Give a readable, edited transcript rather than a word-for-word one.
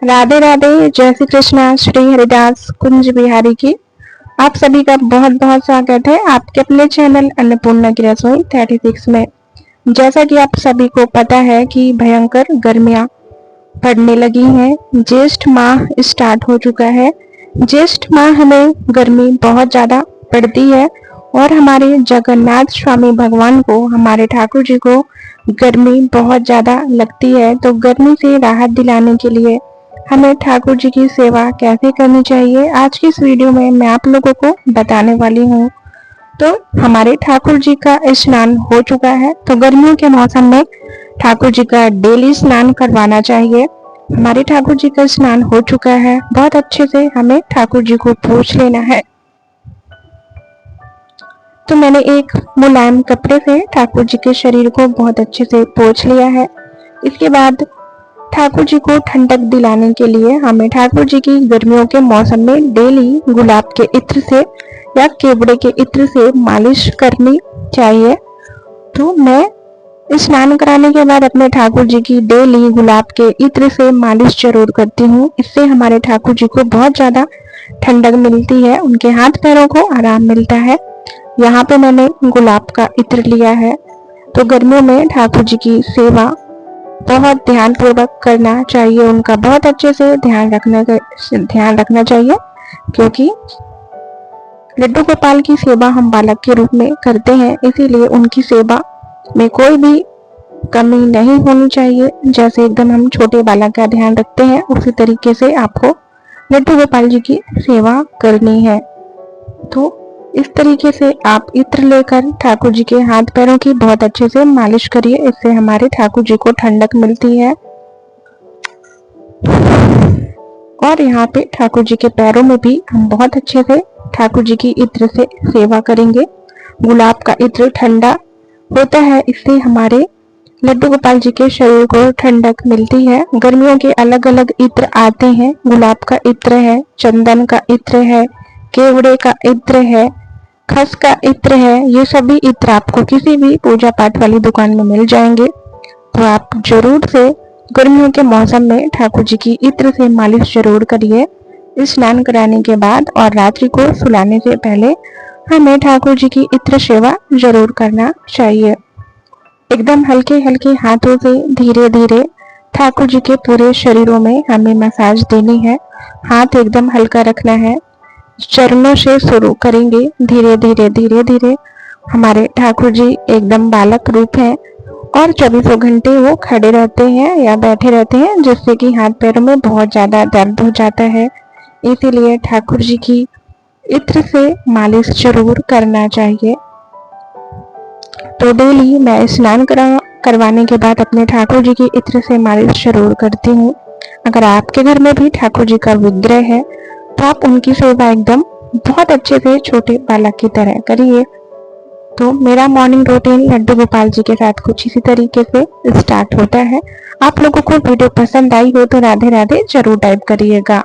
राधे राधे। जय श्री कृष्णा। श्री हरिदास कुंज बिहारी की आप सभी का बहुत बहुत स्वागत है आपके अपने चैनल अन्नपूर्णा की रसोई 36 में। जैसा कि आप सभी को पता है कि भयंकर गर्मियां पड़ने लगी हैं। ज्येष्ठ माह स्टार्ट हो चुका है। ज्येष्ठ माह में गर्मी बहुत ज्यादा पड़ती है और हमारे जगन्नाथ स्वामी भगवान को, हमारे ठाकुर जी को गर्मी बहुत ज्यादा लगती है। तो गर्मी से राहत दिलाने के लिए हमें ठाकुर जी की सेवा कैसे करनी चाहिए, आज की इस वीडियो में मैं आप लोगों को बताने वाली हूँ। तो हमारे ठाकुर जी का स्नान हो चुका है, तो गर्मियों के मौसम में ठाकुर जी का डेली स्नान करवाना चाहिए। हमारे ठाकुर जी का स्नान हो चुका है, बहुत अच्छे से हमें ठाकुर जी को पोंछ लेना है। तो मैंने एक मुलायम कपड़े से ठाकुर जी के शरीर को बहुत अच्छे से पोंछ लिया है। इसके बाद ठाकुर जी को ठंडक दिलाने के लिए हमें ठाकुर जी की गर्मियों के मौसम में डेली गुलाब के इत्र से या केवड़े के इत्र से मालिश करनी चाहिए। तो मैं स्नान कराने के बाद अपने ठाकुर जी की डेली गुलाब के इत्र से मालिश जरूर करती हूँ। इससे हमारे ठाकुर जी को बहुत ज्यादा ठंडक मिलती है, उनके हाथ पैरों को आराम मिलता है। यहाँ पे मैंने गुलाब का इत्र लिया है। तो गर्मियों में ठाकुर जी की सेवा बहुत ध्यान पूर्वक करना चाहिए, उनका बहुत अच्छे से ध्यान रखना चाहिए, क्योंकि लड्डू गोपाल की सेवा हम बालक के रूप में करते हैं, इसीलिए उनकी सेवा में कोई भी कमी नहीं होनी चाहिए। जैसे एकदम हम छोटे बालक का ध्यान रखते हैं, उसी तरीके से आपको लड्डू गोपाल जी की सेवा करनी है। तो इस तरीके से आप इत्र लेकर ठाकुर जी के हाथ पैरों की बहुत अच्छे से मालिश करिए, इससे हमारे ठाकुर जी को ठंडक मिलती है। और यहाँ पे ठाकुर जी के पैरों में भी हम बहुत अच्छे से ठाकुर जी की इत्र से सेवा करेंगे। गुलाब का इत्र ठंडा होता है, इससे हमारे लड्डू गोपाल जी के शरीर को ठंडक मिलती है। गर्मियों के अलग अलग इत्र आते हैं, गुलाब का इत्र है, चंदन का इत्र है, केवड़े का इत्र है, खस का इत्र है। ये सभी इत्र आपको किसी भी पूजा पाठ वाली दुकान में मिल जाएंगे। तो आप जरूर से गर्मियों के मौसम में ठाकुर जी की इत्र से मालिश जरूर करिए। स्नान कराने के बाद और रात्रि को सुलाने से पहले हमें ठाकुर जी की इत्र सेवा जरूर करना चाहिए। एकदम हल्के हल्के हाथों से धीरे धीरे ठाकुर जी के पूरे शरीरों में हमें मसाज देनी है। हाथ एकदम हल्का रखना है। चरणों से शुरू करेंगे, धीरे धीरे धीरे धीरे। हमारे ठाकुर जी एकदम बालक रूप है और 24 घंटे वो खड़े रहते हैं या बैठे रहते हैं, जिससे कि हाथ पैरों में बहुत ज्यादा दर्द हो जाता है। इसीलिए ठाकुर जी की इत्र से मालिश जरूर करना चाहिए। तो डेली मैं स्नान करवाने के बाद अपने ठाकुर जी की इत्र से मालिश जरूर करती हूँ। अगर आपके घर में भी ठाकुर जी का विग्रह है तो आप उनकी सेवा एकदम बहुत अच्छे से छोटे बालक की तरह करिए। तो मेरा मॉर्निंग रूटीन लड्डू गोपाल जी के साथ कुछ इसी तरीके से स्टार्ट होता है। आप लोगों को वीडियो पसंद आई हो तो राधे राधे जरूर टाइप करिएगा।